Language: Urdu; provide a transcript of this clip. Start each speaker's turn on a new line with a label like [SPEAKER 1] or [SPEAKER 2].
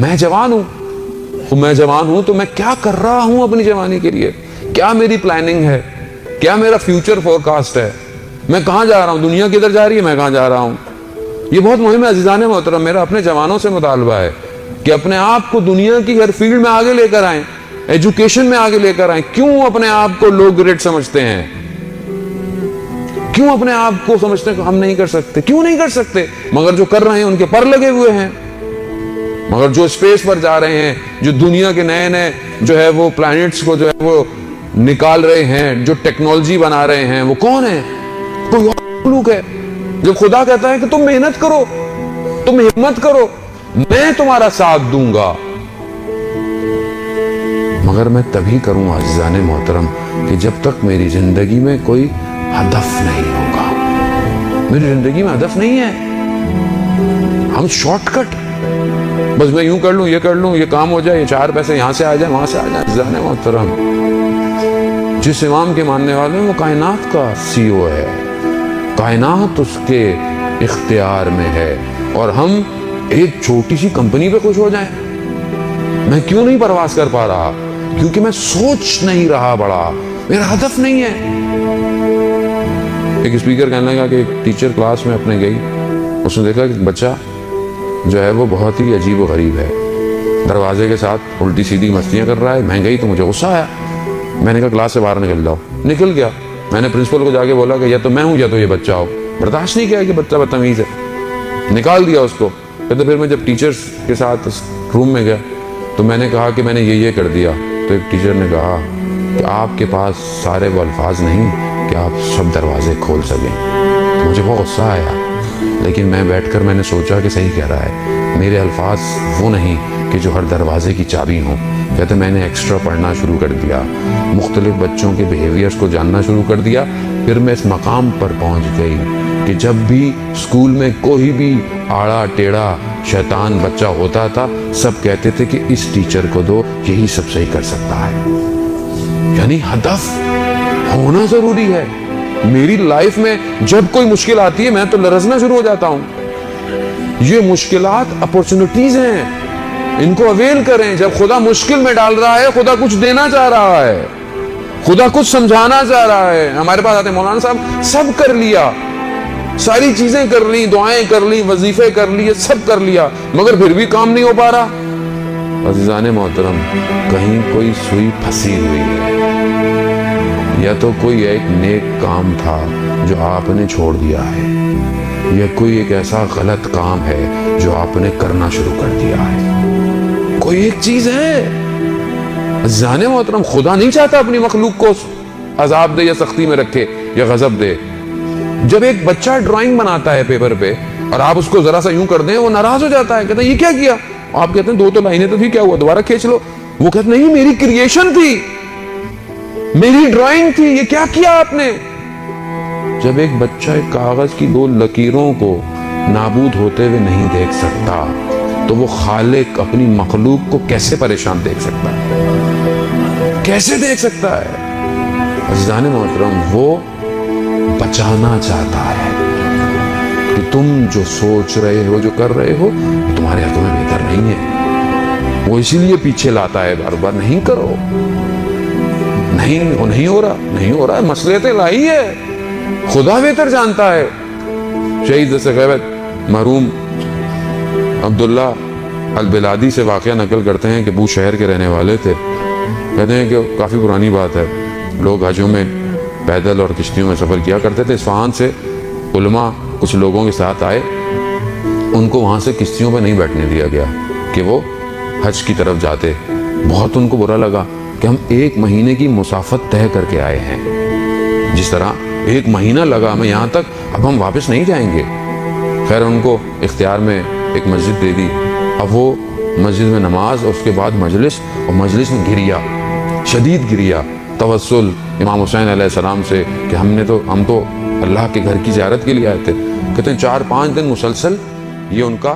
[SPEAKER 1] میں جوان ہوں تو میں کیا کر رہا ہوں اپنی جوانی کے لیے؟ کیا میری پلاننگ ہے؟ کیا میرا فیوچر فورکاسٹ ہے؟ میں کہاں جا رہا ہوں؟ دنیا کدھر جا رہی ہے؟ میں کہاں جا رہا ہوں؟ یہ بہت مہم ہے عزیزان محترم. میرا اپنے جوانوں سے مطالبہ ہے کہ اپنے آپ کو دنیا کی ہر فیلڈ میں آگے لے کر آئیں, ایجوکیشن میں آگے لے کر آئیں. کیوں اپنے آپ کو لوگ گریٹ سمجھتے ہیں؟ کیوں اپنے آپ کو سمجھتے ہیں کہ ہم نہیں کر سکتے؟ کیوں نہیں کر سکتے؟ مگر جو کر رہے ہیں ان کے پر لگے ہوئے ہیں. مگر جو اسپیس پر جا رہے ہیں, جو دنیا کے نئے نئے جو ہے وہ پلانٹس کو جو ہے وہ نکال رہے ہیں, جو ٹیکنالوجی بنا رہے ہیں, وہ کون ہے؟ کوئی اور مخلوق ہے. جب خدا کہتا ہے کہ تم محنت کرو, تم ہمت کرو, میں تمہارا ساتھ دوں گا, مگر میں تبھی کروں عزیزان محترم کہ جب تک میری زندگی میں کوئی ہدف نہیں ہوگا. میری زندگی میں ہدف نہیں ہے. ہم شارٹ کٹ, بس میں یوں کر لوں, یہ کر لوں, یہ کام ہو جائے, یہ 4 پیسے یہاں سے آ جائے, وہاں سے آ جائے. عزیزان محترم, جس امام کے ماننے والے ہیں وہ کائنات کا CEO ہے, کائنات اس کے اختیار میں ہے, اور ہم ایک چھوٹی سی کمپنی پہ خوش ہو جائیں. میں کیوں نہیں پرواز کر پا رہا؟ کیونکہ میں سوچ نہیں رہا بڑا, میرا ہدف نہیں ہے. ایک اسپیکر کہنے لگا کہ ایک ٹیچر کلاس میں اپنے گئی, اس نے دیکھا کہ بچہ جو ہے وہ بہت ہی عجیب و غریب ہے, دروازے کے ساتھ الٹی سیدھی مستیاں کر رہا ہے. میں گئی تو مجھے غصہ آیا, میں نے کہا کلاس سے باہر نکل جاؤ. نکل گیا. میں نے پرنسپل کو جا کے بولا کہ یا تو میں ہوں یا تو یہ بچہ ہو. برداشت نہیں کیا کہ بچہ بدتمیز ہے, نکال دیا اس کو. پھر میں جب ٹیچرز کے ساتھ روم میں گیا تو میں نے کہا کہ میں نے یہ کر دیا. تو ایک ٹیچر نے کہا کہ آپ کے پاس سارے وہ الفاظ نہیں کہ آپ سب دروازے کھول سکیں. تو مجھے بہت غصہ آیا, لیکن میں بیٹھ کر میں نے سوچا کہ صحیح کہہ رہا ہے. میرے الفاظ وہ نہیں کہ جو ہر دروازے کی چابی ہوں. کہتے میں نے ایکسٹرا پڑھنا شروع کر دیا, مختلف بچوں کے بیہیویئرز کو جاننا شروع کر دیا. پھر میں اس مقام پر پہنچ گئی کہ جب بھی اسکول میں کوئی بھی آڑا ٹیڑھا شیطان بچہ ہوتا تھا, سب کہتے تھے کہ اس ٹیچر کو دو, یہی سب صحیح کر سکتا ہے. یعنی ہدف ہونا ضروری ہے. میری لائف میں جب کوئی مشکل آتی ہے میں تو لرزنا شروع ہو جاتا ہوں. یہ مشکلات اپورچونٹیز ہیں, ان کو اویل کریں. جب خدا مشکل میں ڈال رہا ہے, خدا کچھ دینا چاہ رہا ہے, خدا کچھ سمجھانا چاہ رہا ہے. ہمارے پاس آتے ہیں مولانا صاحب, سب کر لیا, ساری چیزیں کر لی, دعائیں کر لی, وظیفے کر لیے, سب کر لیا, مگر پھر بھی کام نہیں ہو پا رہا. عزیزان محترم, کہیں کوئی سوئی پھنسی ہوئی ہے, یا تو کوئی ایک نیک کام تھا جو آپ نے چھوڑ دیا ہے, یا کوئی ایک ایسا غلط کام ہے جو آپ نے کرنا شروع کر دیا ہے. کوئی ایک چیز ہے. عزیزان محترم, خدا نہیں چاہتا اپنی مخلوق کو عذاب دے یا سختی میں رکھے یا غضب دے. جب ایک بچہ ڈرائنگ بناتا ہے پیپر پہ اور آپ اس کو ذرا سا یوں کر دیں, وہ ناراض ہو جاتا ہے, کہتے ہیں یہ کیا کیا؟ آپ کہتے ہیں 2 لائنیں تو تھی, کیا ہوا, دوبارہ کھینچ لو. وہ کہتے نہیں, میری کریشن تھی, میری ڈرائنگ تھی, یہ کیا کیا آپ نے؟ جب ایک بچہ ایک کاغذ کی 2 لکیروں کو نابود ہوتے ہوئے نہیں دیکھ سکتا, تو وہ خالق اپنی مخلوق کو کیسے پریشان دیکھ سکتا ہے؟ کیسے دیکھ سکتا ہے؟ عزیزان محترم, وہ بچانا چاہتا ہے کہ تم جو سوچ رہے ہو, جو کر رہے ہو, تمہارے ہاتھوں میں بہتر نہیں ہے. وہ اسی لیے پیچھے لاتا ہے بار بار, نہیں کرو, نہیں ہو رہا, مصلحت الہی ہے, خدا بہتر جانتا ہے. شہید سغیوت مرحوم عبداللہ البلادی سے واقعہ نقل کرتے ہیں کہ بو شہر کے رہنے والے تھے. کہتے ہیں کہ کافی پرانی بات ہے, لوگ حجوں میں پیدل اور کشتیوں میں سفر کیا کرتے تھے. اصفہان سے علماء کچھ لوگوں کے ساتھ آئے, ان کو وہاں سے کشتیوں پہ نہیں بیٹھنے دیا گیا کہ وہ حج کی طرف جاتے. بہت ان کو برا لگا کہ ہم 1 مہینے کی مسافت طے کر کے آئے ہیں, جس طرح 1 مہینہ لگا ہمیں یہاں تک, اب ہم واپس نہیں جائیں گے. خیر ان کو اختیار میں ایک مسجد دے دی. اب وہ مسجد میں نماز, اور اس کے بعد مجلس, اور مجلس میں گریا, شدید گریا, توسل امام حسین علیہ السلام سے کہ ہم تو اللہ کے گھر کی زیارت کے لیے آئے تھے. کہتے ہیں 4-5 دن مسلسل یہ ان کا